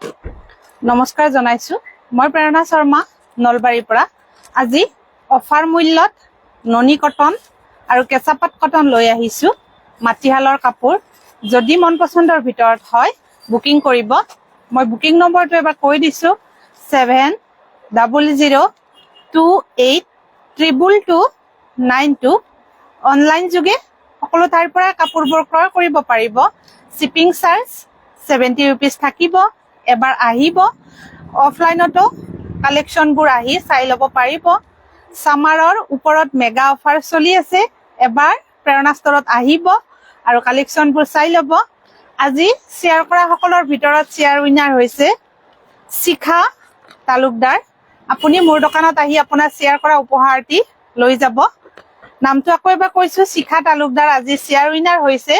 নমস্কাৰ জনাইছো মই প্ৰেৰণা শৰ্মা নলবাৰীৰ পৰা আজি অফাৰ মূল্যত ননী কটন আৰু কেঁচাপাত কটন লৈ আহিছো মাটিহালৰ কাপোৰ যদি মন পছন্দৰ ভিতৰত হয় বুকিং কৰিব মই বুকিং নম্বৰটো এবাৰ কৈ দিছো 7000282292 অনলাইন যোগে সকলো ঠাইৰ পৰা কাপোৰবোৰ ক্ৰয় কৰিব পাৰিব শিপিং চাৰ্জ 70 रुपीस থাকিব এবাৰ আহিব অফলাইনতো কালেকশনবোৰ আহি চাই লব পাৰিব সামাৰৰ ওপৰত মেগা অফাৰ চলি আছে এবাৰ প্ৰেৰণা ষ্টৰত আহিব আৰু কালেকশনবোৰ চাই লব আজি শেয়াৰ কৰা সকলৰ ভিতৰত শেয়াৰ উইনাৰ হৈছে শিখা তালুকদাৰ আপুনি মোৰ দোকানত আহি আপোনাৰ শেয়াৰ কৰা উপহাৰটি লৈ যাব নামটো আকৌ এবাৰ কৈছো শিখা তালুকদাৰ আজি শেয়াৰ উইনাৰ হৈছে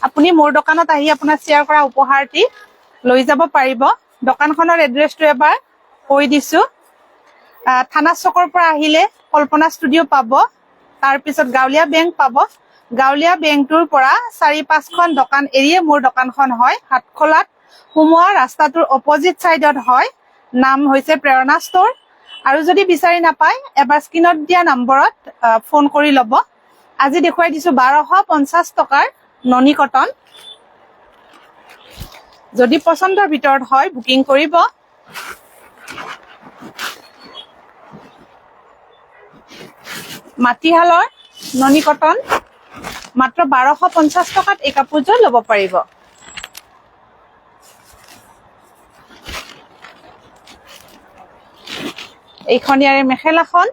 আপুনি মোৰ দোকানত আহি আপোনাৰ শেয়াৰ কৰা উপহাৰটি লৈ যাব পাৰিব দোকানখনৰ এড্ৰেছটো এবাৰ কৈ দিছো থানা চকৰ পৰা আহিলে কল্পনা ষ্টুডিও পাব তাৰ পিছত গাউলিয়া বেংক পাব গাউলিয়া বেংকটোৰ পৰা 4-5খন দোকান এৰিয়ে মোৰ দোকানখন হয় হাতখোলাত সোমোৱা ৰাস্তাটোৰ অপজিট সাইডত হয় নাম হৈছে প্ৰেৰণা ষ্টৰ আৰু যদি বিচাৰি নাপায় এবাৰ স্ক্ৰিনত দিয়া নম্বৰত ফোন কৰি লব আজি দেখুৱাই দিছো 1250 টকাৰ ননী কটন যদি পছন্দৰ ভিতৰত হয় বুকিং কৰিব মাটিহালৰ ননী কটন মাত্ৰ 1250 টকাত এই কাপোৰযোৰ ল'ব পাৰিব এইখন ইয়াৰে মেখেলাখন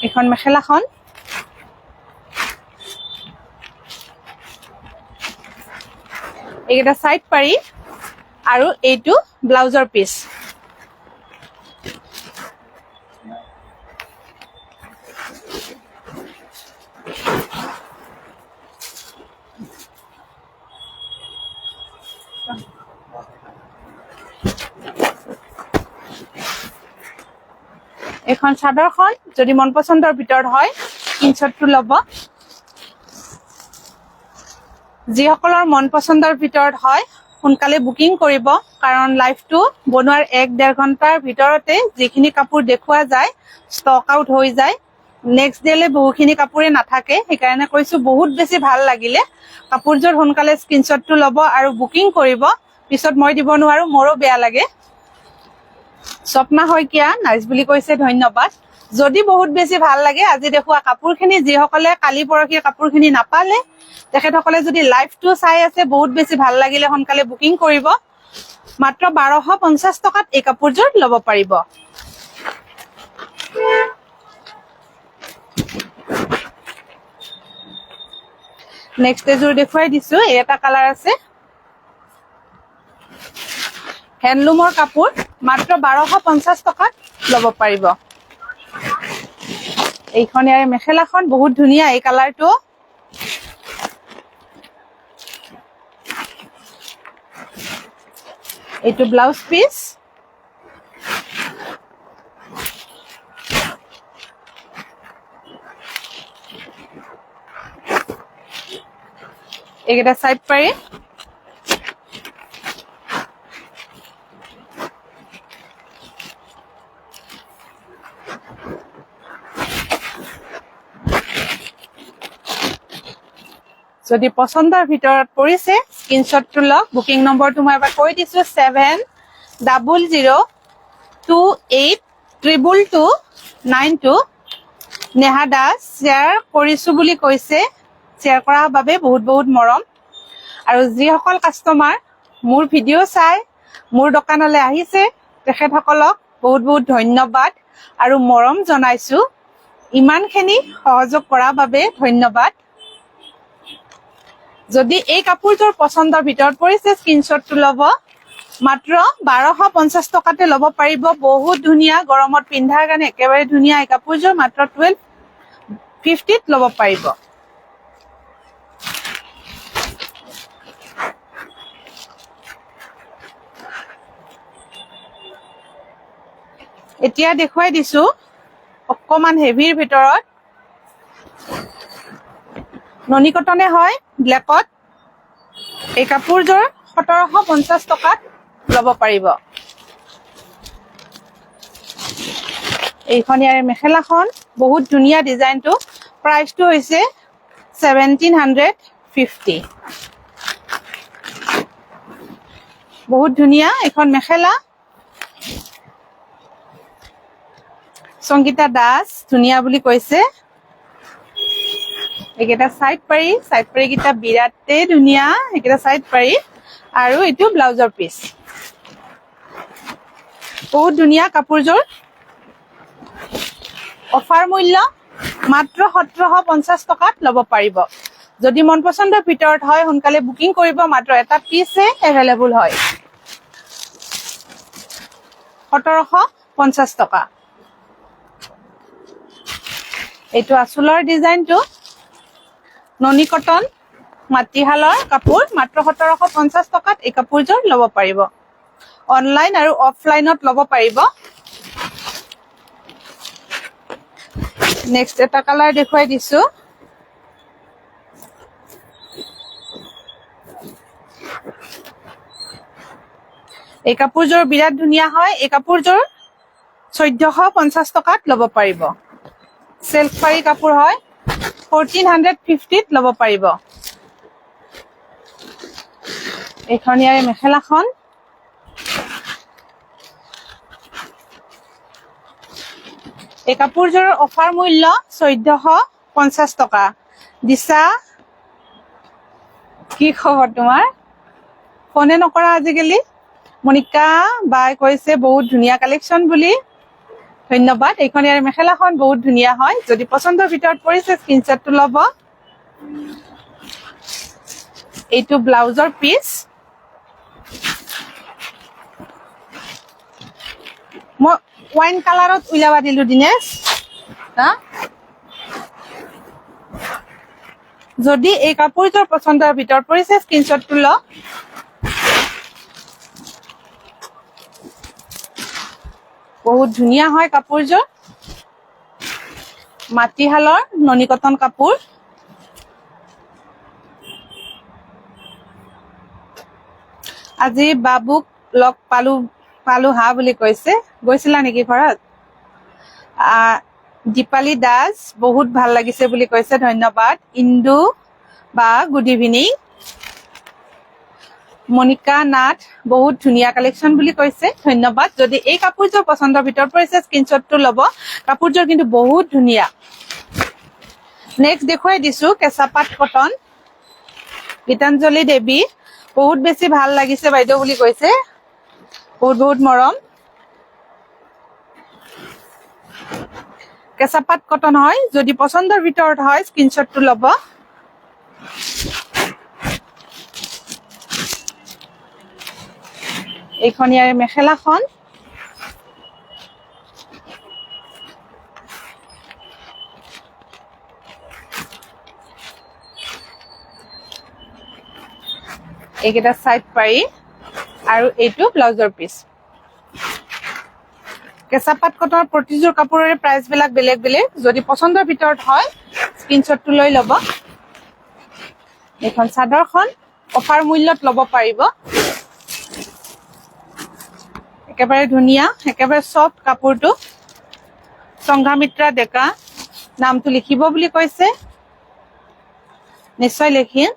এখন মেখেলাখন এইটা সাইড পাৰি আৰু এইটো ব্লাউজৰ পিস এখন চাদৰখন যদি মন পছন্দৰ ভিতৰত হয় স্ক্ৰিনশ্বটটো ল'ব যিসকলৰ মন পছন্দৰ ভিতৰত হয় সোনকালে বুকিং কৰিব কাৰণ লাইভটো বনোৱাৰ 1-1.5 ঘণ্টাৰ ভিতৰতে যিখিনি কাপোৰ দেখুৱা যায় ষ্টক আউট হৈ যায় নেক্সট ডেলে বহুখিনি কাপোৰে নাথাকে সেইকাৰণে কৈছো বহুত বেছি ভাল লাগিলে কাপোৰযোৰ সোনকালে স্ক্ৰিনশ্বটটো ল'ব আৰু বুকিং কৰিব পিছত মই দিব নোৱাৰো মোৰো বেয়া লাগে স্বপ্না হয়কিয়া নাইস বুলি কৈছে ধন্যবাদ যদি বহুত বেছি ভাল লাগে আজি দেখুৱা কাপোৰখিনি যিসকলে কালি পৰখি কাপোৰখিনি নাপালে তেখেতসকলে যদি লাইভটো চাই আছে বহুত বেছি ভাল লাগিলে সোনকালে বুকিং কৰিব মাত্ৰ 1250 টকাত এই কাপোৰযোৰ ল'ব পাৰিব নেক্সট এযোৰ দেখুৱাই দিছো এটা কালাৰ আছে হ্যান্ডলুমৰ কাপোৰ মাত্ৰ 1250 টকাত ল'ব পাৰিব এইখন ইয়াৰ মেখেলাখন বহুত ধুনীয়া এই কালাৰটো এইটো ব্লাউজ পিস এইটা সাইড পাৰি যদি পছন্দৰ ভিতৰত পৰিছে স্ক্ৰিনশ্বটটো লওক বুকিং নম্বৰটো মই এবাৰ কৈ দিছো 7002822292 নেহা দাস শ্বেয়াৰ কৰিছো বুলি কৈছে শ্বেয়াৰ কৰাৰ বাবে বহুত বহুত মৰম আৰু যিসকল কাস্টমাৰ মোৰ ভিডিঅ' চাই মোৰ দোকানলৈ আহিছে তেখেতসকলক বহুত বহুত ধন্যবাদ আৰু মৰম জনাইছো ইমানখিনি সহযোগ কৰাৰ বাবে ধন্যবাদ যদি এই কাপোৰটোৰ পছন্দৰ ভিতৰত পৰিছে স্ক্ৰিনশ্বটটো ল'ব মাত্ৰ 1250 টকাতে ল'ব পাৰিব বহুত ধুনীয়া গৰমত পিন্ধাৰ কাৰণে একেবাৰে ধুনীয়া এই কাপোৰযোৰ মাত্ৰ 1250 ত ল'ব পাৰিব এতিয়া দেখুৱাই দিছো অকমান হেভিৰ ভিতৰত ননী কটনে হয় ব্ল্যাকত এই কাপোৰযোৰ 1750 টকাত ল'ব পাৰিব। এইখন ইয়াৰ মেখেলাখন বহুত ধুনীয়া ডিজাইনটো, প্ৰাইচটো হৈছে 1750। বহুত ধুনীয়া এখন মেখেলা। সংগীতা দাস ধুনীয়া বুলি কৈছে। এইকেইটা সাইড পাৰি কেইটা বিৰাটেই ধুনীয়া, এইকেইটা সাইড পাৰি। আৰু এইটো ব্লাউজৰ পিচ, বহুত ধুনীয়া কাপোৰযোৰ। অফাৰ মূল্য মাত্ৰ 1750 টকাত ল'ব পাৰিব। যদি মন পছন্দৰ ভিতৰত হয় সোনকালে বুকিং কৰিব, মাত্ৰ এটা পিচে এভেইলেবল হয়। 1750 টকা। এইটো আঁচলৰ ডিজাইনটো ননী কটন মাটিশালৰ কাপোৰ, মাত্ৰ 1750 টকাত এই কাপোৰযোৰ ল'ব পাৰিব। অনলাইন আৰু অফলাইনত ল'ব পাৰিব। নেক্সট এটা কালাৰ দেখুৱাই দিছো। এই কাপোৰযোৰ বিৰাট ধুনীয়া হয়। এই কাপোৰযোৰ 1450 টকাত ল'ব পাৰিব। চিল্ক পাৰি কাপোৰ হয়, 1450ত ল'ব পাৰিব। এইখন ইয়াৰ মেখেলাখন। এই কাপোৰযোৰৰ অফাৰ মূল্য 1450 টকা। দিশা, কি খবৰ তোমাৰ? ফোনে নকৰা আজিকালি। মনিকা বাই কৈছে বহুত ধুনীয়া কালেকশ্যন বুলি, ধন্যবাদ। এইখন ইয়াৰ মেখেলাখন বহুত ধুনীয়া হয়। যদি পছন্দৰ ভিতৰত পৰিছে স্ক্ৰীনশ্বটটো ল'ব। এইটো ব্লাউজৰ পিচ। মই ওয়াইন কালাৰত উলাবা দিলো দিনেশ। যদি এই কাপোৰযোৰ পছন্দৰ ভিতৰত পৰিছে স্ক্ৰীনশ্বটটো ল। বহুত ধুনীয়া হয় কাপোৰযোৰ, মাটিশালৰ ননী কটন কাপোৰ। আজি বাবুক লগ পালো হা বুলি কৈছে। গৈছিলা নেকি ঘৰত? দীপালী দাস বহুত ভাল লাগিছে বুলি কৈছে, ধন্যবাদ। ইন্দু বা গুড ইভিনিং। মনিকা নাথ বহুত ধুনীয়া কালেকশ্যন বুলি কৈছে, ধন্যবাদ। যদি এই কাপোৰযোৰ পছন্দৰ ভিতৰত পৰিছে স্ক্ৰীনশ্বটটো ল'ব। কাপোৰযোৰ কিন্তু বহুত ধুনীয়া। নেক্সট দেখুৱাই দিছো কেঁচাপাত কটন। গীতাঞ্জলি দেৱী বহুত বেছি ভাল লাগিছে বাইদেউ বুলি কৈছে, বহুত বহুত মৰম। কেঁচাপাত কটন হয়, যদি পছন্দৰ ভিতৰত হয় স্ক্ৰীনশ্বটটো ল'ব। এইখন ইয়াৰ মেখেলাখন। এইকেইটা সাইড পাৰি আৰু এইটো ব্লাউজৰ পিচ। কেঁচাপাত কটনৰ প্ৰতিযোৰ কাপোৰৰে প্ৰাইচ বিলাক বেলেগ বেলেগ। যদি পছন্দৰ ভিতৰত হয় স্ক্ৰীনশ্বটটো লৈ ল'ব। এইখন চাদৰখন অফাৰ মূল্যত ল'ব পাৰিব। একেবাৰে ধুনীয়া, একেবাৰে সফ্ট কাপোৰটো। সংঘামিত্ৰা ডেকা নামটো লিখিব বুলি কৈছে, নিশ্চয় লিখিম।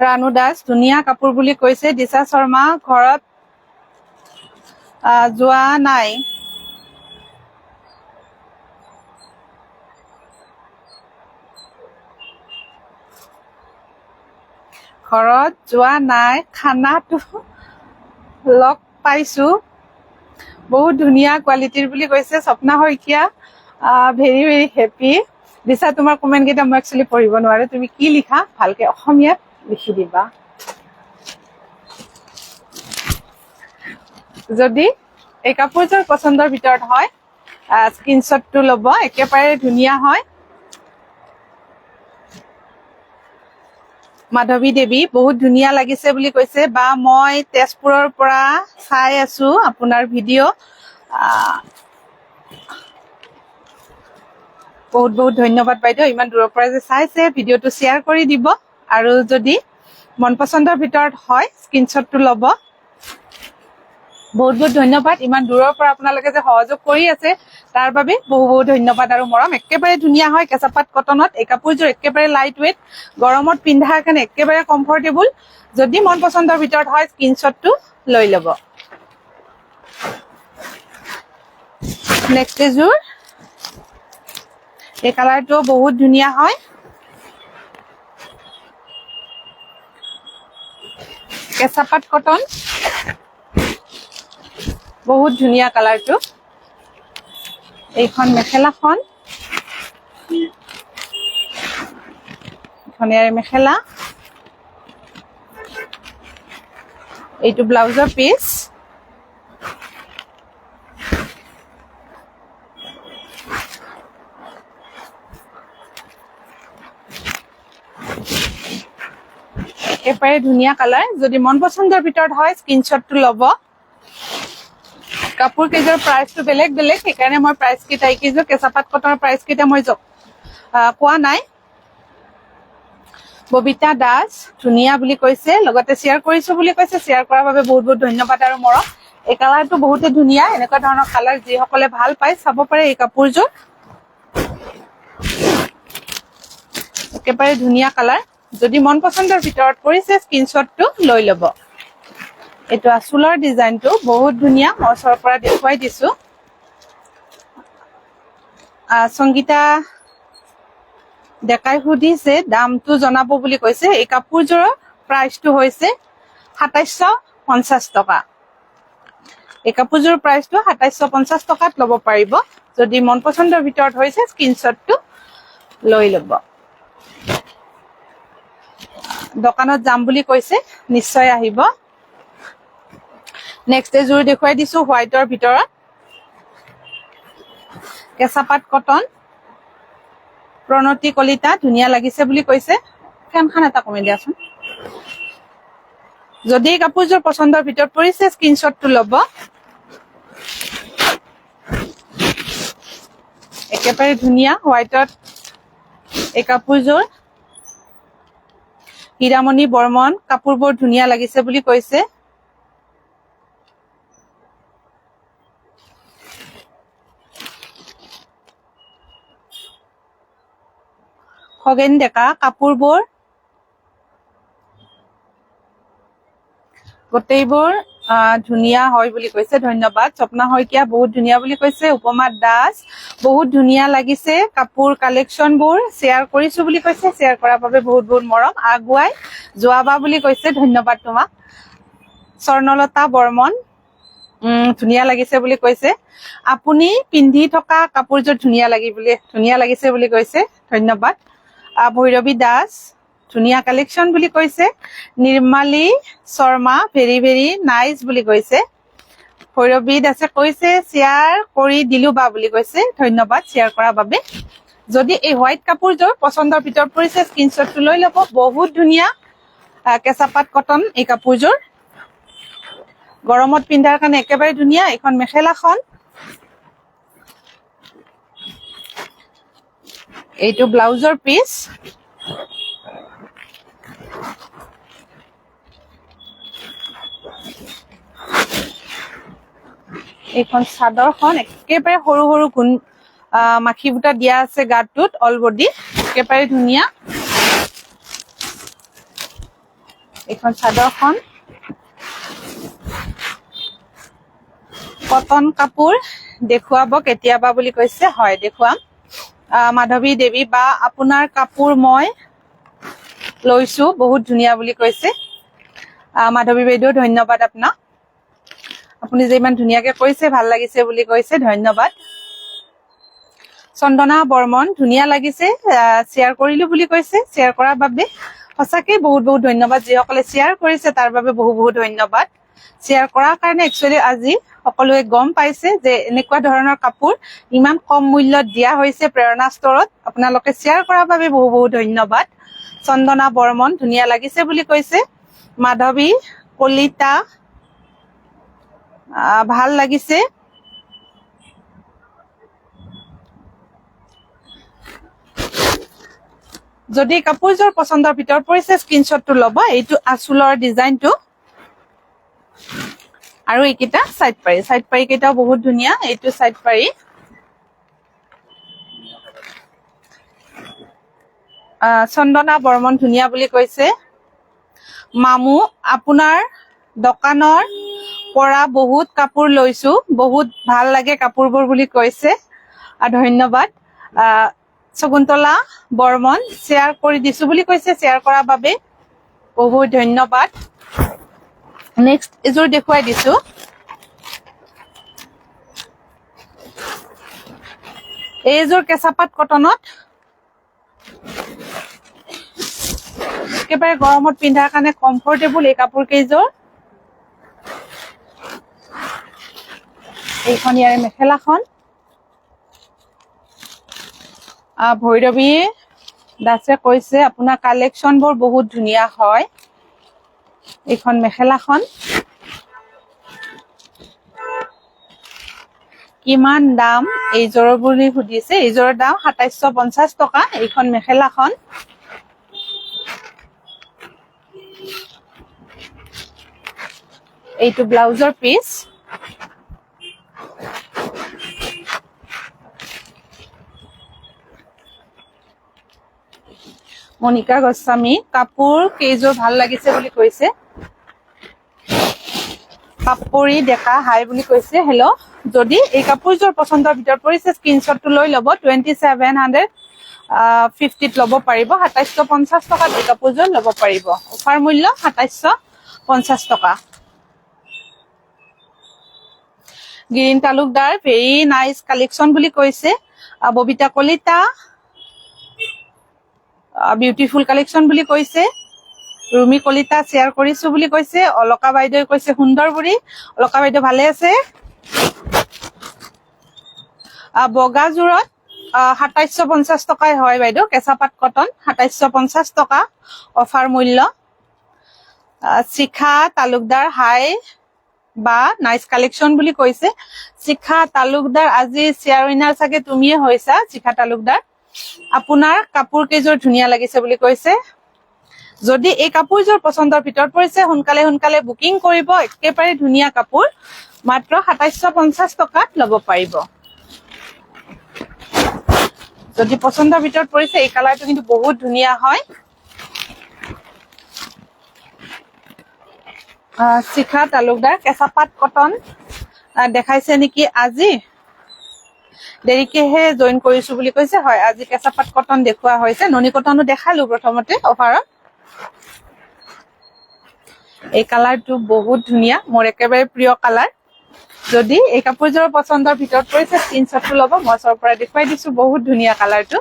ৰাণু দাস ধুনীয়া কাপোৰ বুলি কৈছে। দিশা শৰ্মা ঘৰত যোৱা নাই, ঘৰত যোৱা নাই, খানাটো লগ পাইছো, বহুত ধুনীয়া কোৱালিটিৰ বুলি কৈছে Swapna Saikia. Very very happy. Disha তোমাৰ কমেণ্ট কেইটা মই একচুৱেলি পঢ়িব নোৱাৰো, তুমি কি লিখা ভালকে অসমীয়াত লিখি দিবা। যদি এই কাপোৰযোৰ পছন্দৰ ভিতৰত হয় স্ক্ৰীনশ্বটটো ল'ব। একেবাৰে ধুনীয়া হয়। মাধৱী দেৱী বহুত ধুনীয়া লাগিছে বুলি কৈছে। বা মই তেজপুৰৰ পৰা চাই আছো আপোনাৰ ভিডিঅ'। বহুত বহুত ধন্যবাদ বাইদেউ, ইমান দূৰৰ পৰা যে চাইছে। ভিডিঅ'টো শ্বেয়াৰ কৰি দিব আৰু যদি মন পচন্দৰ ভিতৰত হয় স্ক্ৰীনশ্বটটো ল'ব। বহুত বহুত ধন্যবাদ, ইমান দূৰৰ পৰা আপোনালোকে যে সহযোগ কৰি আছে তাৰ বাবে বহু বহুত ধন্যবাদ আৰু মৰম। একেবাৰে ধুনীয়া হয় কেঁচাপাত কটনত। এই কাপোৰযোৰ একেবাৰে লাইট ৱেইট, গৰমত পিন্ধাৰ কাৰণে একেবাৰে কমফৰ্টেবল। যদি মন পচন্দৰ ভিতৰত হয় স্ক্ৰীনশ্বটটো লৈ ল'ব। নেক্সট এযোৰ, এই কালাৰটো বহুত ধুনীয়া হয়, কেঁচাপাত কটন, বহুত ধুনীয়া কালাৰটো। এইখন মেখেলাখন, এইখন ইয়াৰ মেখেলা, এইটো ব্লাউজৰ পিচ। একেবাৰে ধুনীয়া কালাৰ। যদি মন পচন্দৰ ভিতৰত হয় স্ক্ৰীনশ্বটটো ল'ব। কাপোৰ কেইযোৰ প্ৰাইচটো বেলেগ বেলেগ, সেইকাৰণে মই প্ৰাইচ কেইটা এইকেইযোৰ কেঁচাপাত কটনৰ প্ৰাইচ কেইটা মই কোৱা নাই। ববিতা দাস ধুনীয়া বুলি কৈছে, লগতে শ্বেয়াৰ কৰিছো বুলি কৈছে। শ্বেয়াৰ কৰাৰ বাবে বহুত বহুত ধন্যবাদ আৰু মৰম। এই কালাৰটো বহুতে ধুনীয়া, এনেকুৱা ধৰণৰ কালাৰ যিসকলে ভাল পায় চাব পাৰে এই কাপোৰযোৰ। একেবাৰে ধুনীয়া কালাৰ। যদি মন পচন্দৰ ভিতৰত কৰিছে স্ক্ৰীনশ্বটটো লৈ ল'ব। এইটো আঁচলৰ ডিজাইনটো বহুত ধুনীয়া, মই ওচৰৰ পৰা দেখুৱাই দিছো। সংগীতা ডেকাই সুধিছে দামটো জনাব বুলি কৈছে। এই কাপোৰযোৰৰ প্ৰাইচটো হৈছে 2750 টকা। এই কাপোৰযোৰৰ প্ৰাইচটো 2750 টকাত ল'ব পাৰিব। যদি মন পচন্দৰ ভিতৰত হৈছে স্ক্ৰীনশ্বটটো লৈ ল'ব। দোকানত যাম বুলি কৈছে, নিশ্চয় আহিব। নেক্সট এযোৰ দেখুৱাই দিছো হোৱাইটৰ ভিতৰত, কেঁচাপাত কটন, প্ৰণতি কলিতা ধুনীয়া লাগিছে বুলি কৈছে। ফেনখন এটা কমাই দিয়াচোন। যদি এই কাপোৰযোৰ পচন্দৰ ভিতৰত পৰিছে স্ক্ৰীনশ্বটটো ল'ব। একেবাৰে ধুনীয়া হোৱাইটত এই কাপোৰযোৰ। হীৰামণি বৰ্মন কাপোৰবোৰ ধুনীয়া লাগিছে বুলি কৈছে। খগেন ডেকা কাপোৰবোৰ গোটেইবোৰ ধুনীয়া হয় বুলি কৈছে, ধন্যবাদ। স্বপ্না শইকীয়া বহুত ধুনীয়া বুলি কৈছে। উপমা দাস বহুত ধুনীয়া লাগিছে কাপোৰ কালেকশ্যনবোৰ, শ্বেয়াৰ কৰিছো বুলি কৈছে। শ্বেয়াৰ কৰাৰ বাবে বহুত বহুত মৰম। আগুৱাই যোৱাবা বুলি কৈছে, ধন্যবাদ তোমাক। স্বৰ্ণলতা বৰ্মন ধুনীয়া লাগিছে বুলি কৈছে। আপুনি পিন্ধি থকা কাপোৰযোৰ ধুনীয়া লাগিছে বুলি কৈছে, ধন্যবাদ। ভৈৰৱী দাস ধুনীয়া কালেকশ্যন বুলি কৈছে। Nirmali Sharma very very nice বুলি কৈছে। ভৈৰৱী দাসে কৈছে শ্বেয়াৰ কৰি দিলো বা বুলি কৈছে, ধন্যবাদ শ্বেয়াৰ কৰাৰ বাবে। যদি এই হোৱাইট কাপোৰযোৰ পচন্দৰ ভিতৰত পৰিছে স্ক্ৰীনশ্বটটো লৈ ল'ব। বহুত ধুনীয়া কেঁচাপাত কটন এই কাপোৰযোৰ, গৰমত পিন্ধাৰ কাৰণে একেবাৰে ধুনীয়া। এইখন মেখেলাখন, এইটো ব্লাউজৰ পিচ। এইখন চাদৰখন একেবাৰে সৰু সৰু মাখি বুটা দিয়া আছে গাটোত, অল বডি একেবাৰে ধুনীয়া। এইখন চাদৰখন কটন কাপোৰ দেখুৱাব কেতিয়াবা বুলি কৈছে, হয় দেখুৱাম। মাধৱী দেৱী বা আপোনাৰ কাপোৰ মই লৈছো বহুত ধুনীয়া বুলি কৈছে। মাধৱী বাইদেউ ধন্যবাদ আপোনাক, আপুনি যে ইমান ধুনীয়াকে কৈছে, ভাল লাগিছে বুলি কৈছে, ধন্যবাদ। চন্দনা বৰ্মন ধুনীয়া লাগিছে, শ্বেয়াৰ কৰিলো বুলি কৈছে। শ্বেয়াৰ কৰাৰ বাবে সঁচাকে বহুত বহুত ধন্যবাদ। যিসকলে শ্বেয়াৰ কৰিছে তাৰ বাবে বহু বহুত ধন্যবাদ। শ্বেয়াৰ কৰাৰ কাৰণে একচুৱেলি আজি সকলোৱে গম পাইছে যে এনেকুৱা ধৰণৰ কাপোৰ ইমান কম মূল্যত দিয়া হৈছে প্ৰেৰণা ষ্টৰত। আপোনালোকে শ্বেয়াৰ কৰাৰ বাবে বহু বহুত ধন্যবাদ। চন্দনা বৰ্মন ধুনীয়া লাগিছে বুলি কৈছে। মাধৱী কলিতা ভাল লাগিছে। যদি কাপোৰযোৰ পছন্দৰ ভিতৰত পৰিছে স্ক্ৰিনশ্বটটো ল'ব এইটো আঁচলৰ ডিজাইনটো আৰু এইকেইটা সাইড পাৰি কেইটাও বহুত ধুনীয়া এইটো সাইড পাৰি চন্দনা বৰ্মন ধুনীয়া বুলি কৈছে মামু আপোনাৰ দোকানৰ পৰা বহুত কাপোৰ লৈছো বহুত ভাল লাগে কাপোৰবোৰ বুলি কৈছে ধন্যবাদ শকুন্তলা বৰ্মন শ্বেয়াৰ কৰি দিছো বুলি কৈছে শ্বেয়াৰ কৰাৰ বাবে বহুত ধন্যবাদ নেক্সট এযোৰ দেখুৱাই দিছো এইযোৰ কেঁচাপাত কটনত একেবাৰে গৰমত পিন্ধাৰ কাৰণে কমফৰ্টেবল এই কাপোৰ কেইযোৰ এইখন ইয়াৰে মেখেলাখন ভৈৰৱী দাসে কৈছে আপোনাৰ কালেকশ্যনবোৰ বহুত ধুনীয়া হয় এইখন মেখেলাখন কিমান দাম এইযোৰৰ বুলি সুধিছে এইযোৰৰ দাম ২৭৫০ টকা এইখন মেখেলাখন এইটো ব্লাউজৰ পিচ মনিকা গোস্বামী কাপোৰ কেইযোৰ ভাল লাগিছে বুলি কৈছে পাপৰি ডেকা হাই বুলি কৈছে হেল্ল যদি এই কাপোৰযোৰ পছন্দৰ ভিতৰত পৰিছে স্ক্ৰিনশ্বটটো লৈ ল'ব 2750 ল'ব পাৰিব ২৭৫০ টকাত এই কাপোৰযোৰ ল'ব পাৰিব অফাৰ মূল্য ২৭৫০ টকা green Talukdar very nice collection বুলি কৈছে ববিতা কলিতা বিউটিফুল কালেকশ্যন বুলি কৈছে ৰুমি কলিতা শ্বেয়াৰ কৰিছো বুলি কৈছে অলকা বাইদেউ কৈছে সুন্দৰ বুঢ়ী অলকা বাইদেউ ভালে আছে বগাজোৰত ২৭৫০ টকাই হয় বাইদেউ কেঁচাপাত কটন ২৭৫০ টকা অফাৰ মূল্য শিখা তালুকদাৰ হাই বা নাইস কালেকশ্যন বুলি কৈছে শিখা তালুকদাৰ আজি শ্বেয়াৰ উইনাৰ চাগে তুমিয়ে হৈছা শিখা তালুকদাৰ আপোনাৰ কাপোৰ কেইযোৰ ধুনীয়া লাগিছে বুলি কৈছে যদি এই কাপোৰযোৰ পছন্দৰ ভিতৰত পৰিছে সোনকালে বুকিং কৰিব একেবাৰে ধুনীয়া কাপোৰ মাত্ৰ ২৭৫০ টকাত ল'ব পাৰিব যদি পছন্দৰ ভিতৰত পৰিছে এই কালাৰটো কিন্তু বহুত ধুনীয়া হয় শিখা তালুকদাৰ কেঁচাপাত কটন দেখাইছে নেকি আজি দেৰিকেহে জইন কৰিছো বুলি কৈছে হয় আজি কেঁচাপাত কটন দেখুওৱা হৈছে ননী কটনো দেখালো প্ৰথমতে অফাৰত এই কালাৰটো বহুত ধুনীয়া মোৰ একেবাৰে প্ৰিয় কালাৰ যদি এই কাপোৰযোৰ পছন্দৰ ভিতৰত পৰিছে স্ক্ৰিনশ্বটটো ল'ব মই ওচৰৰ পৰা দেখুৱাই দিছো বহুত ধুনীয়া কালাৰটো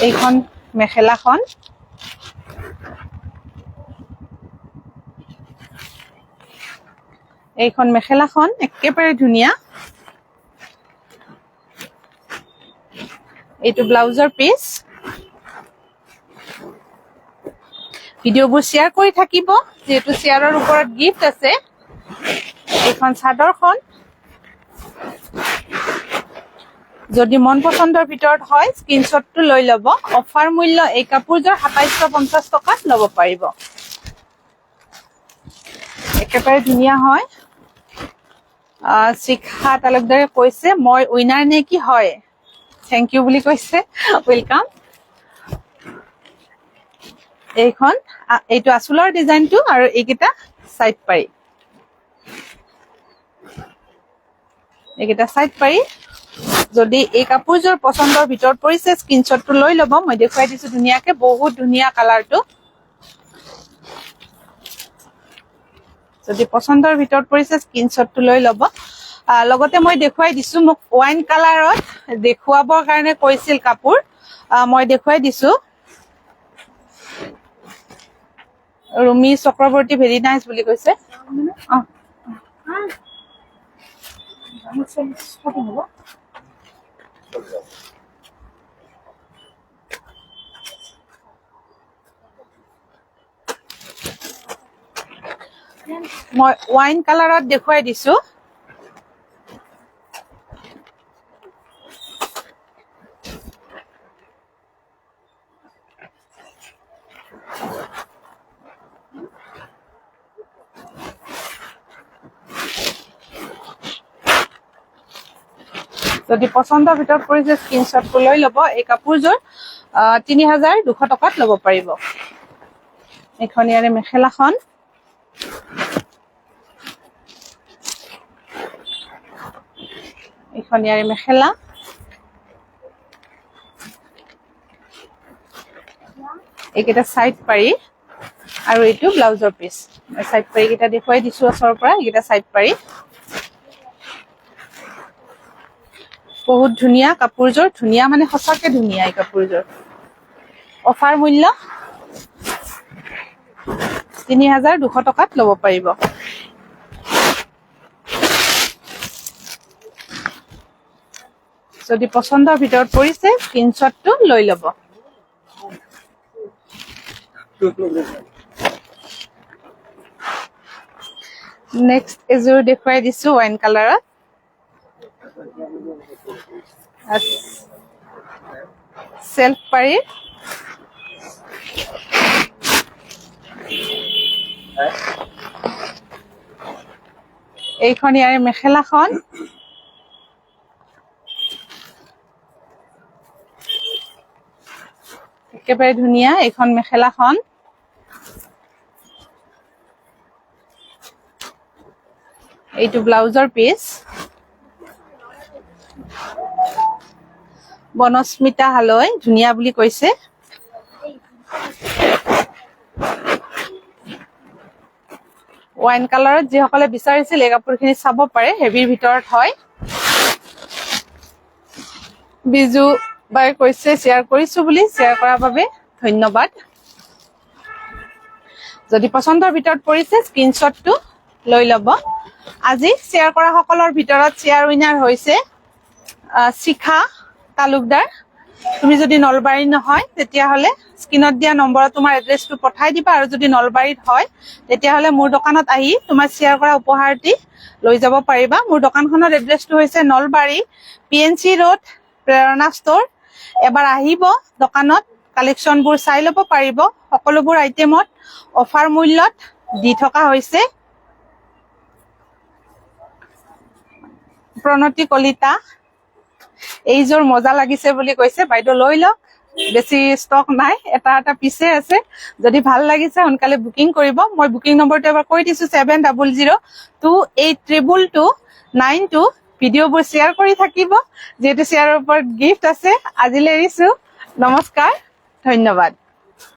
এইখন মেখেলাখন এইখন মেখেলাখন একেবাৰে ধুনীয়া এইটো ব্লাউজৰ পিচ ভিডিঅ'বোৰ শ্বেয়াৰ কৰি থাকিব যেহেতু শ্বেয়াৰৰ ওপৰত গিফ্ট আছে এইখন চাদৰখন যদি মন পছন্দৰ ভিতৰত হয় স্ক্ৰিনশ্বটটো লৈ ল'ব অফাৰ মূল্য এই কাপোৰযোৰ ২৭৫০ টকাত ল'ব পাৰিব একেবাৰে ধুনীয়া হয় শিখা তালুকদাৰে কৈছে মই উইনাৰ নে কি হয় থেংক ইউ বুলি কৈছে ওয়েলকাম এইখন এইটো আঁচলৰ ডিজাইনটো আৰু এইকেইটা সাইড পাৰি যদি এই কাপোৰযোৰ পছন্দৰ ভিতৰত পৰিছে স্ক্ৰিনশ্বটটো লৈ ল'ব মই দেখুৱাই দিছো ধুনীয়াকে বহুত ধুনীয়া কালাৰটো যদি পছন্দৰ ভিতৰত পৰিছে স্ক্ৰিনশ্বটটো লৈ ল'ব লগতে মই দেখুৱাই দিছো মোক ওয়াইন কালাৰত দেখুৱাবৰ কাৰণে কৈছিল কাপোৰ মই দেখুৱাই দিছো ৰুমি চক্ৰৱৰ্তী ভেৰি নাইস বুলি কৈছে মই ওয়াইন কালাৰত দেখুৱাই দিছো যদি পচন্দৰ ভিতৰত পৰিছে স্ক্ৰীনশ্বটটো লৈ ল'ব। এই কাপোৰযোৰ ৩,২০০ টকাত ল'ব পাৰিব। এইখন ইয়াৰে মেখেলাখন, এইখন ইয়াৰে মেখেলা, এইকেইটা চাইড পাৰি আৰু এইটো ব্লাউজৰ পিচ। চাইড পাৰি কেইটা দেখুৱাই দিছো ওচৰৰ পৰা, এইকেইটা চাইড পাৰি। বহুত ধুনীয়া কাপোৰযোৰ, ধুনীয়া মানে সঁচাকে ধুনীয়া এই কাপোৰযোৰ। অফাৰ মূল্য ৩,২০০ টকাত ল'ব পাৰিব। যদি পচন্দৰ ভিতৰত পৰিছে স্ক্ৰীনশ্বটটো লৈ ল'ব। নেক্সট এযোৰ দেখুৱাই দিছো ৱাইন কালাৰত। চেল্ফ পাৰি, এইখন ইয়াৰে মেখেলাখন, একেবাৰে ধুনীয়া এইখন মেখেলাখন। এইটো ব্লাউজৰ পিচ। বনস্মিতা হালৈ ধুনীয়া বুলি কৈছে। ৱাইন কালাৰত যিসকলে বিচাৰিছিল এই কাপোৰখিনি চাব পাৰে, হেভিৰ ভিতৰত হয়। বিজু বাই কৈছে শ্বেয়াৰ কৰিছো বুলি, শ্বেয়াৰ কৰাৰ বাবে ধন্যবাদ। যদি পচন্দৰ ভিতৰত পৰিছে স্ক্ৰীনশ্বটটো লৈ ল'ব। আজি শ্বেয়াৰ কৰা সকলৰ ভিতৰত শ্বেয়াৰ উইনাৰ হৈছে শিখা তালুকদাৰ। তুমি যদি নলবাৰীত নহয় তেতিয়াহ'লে স্ক্ৰীনত দিয়া নম্বৰত তোমাৰ এড্ৰেছটো পঠাই দিবা, আৰু যদি নলবাৰীত হয় তেতিয়াহ'লে মোৰ দোকানত আহি তোমাৰ শ্বেয়াৰ কৰা উপহাৰটি লৈ যাব পাৰিবা। মোৰ দোকানখনৰ এড্ৰেছটো হৈছে নলবাৰী PNC ৰোড প্ৰেৰণা ষ্ট'ৰ। এবাৰ আহিব দোকানত, কালেকশ্যনবোৰ চাই ল'ব পাৰিব। সকলোবোৰ আইটেমত অফাৰ মূল্যত দি থকা হৈছে। প্ৰণতি কলিতা এইযোৰ মজা লাগিছে বুলি কৈছে, বাইদেউ লৈ লওক, বেছি ষ্টক নাই, এটা পিছে আছে। যদি ভাল লাগিছে সোনকালে বুকিং কৰিব। মই বুকিং নম্বৰটো এবাৰ কৈ দিছো 7002822292। ভিডিঅ'বোৰ শ্বেয়াৰ কৰি থাকিব, যিহেতু শ্বেয়াৰৰ ওপৰত গিফ্ট আছে। আজিলৈ এৰিছো, নমস্কাৰ, ধন্যবাদ।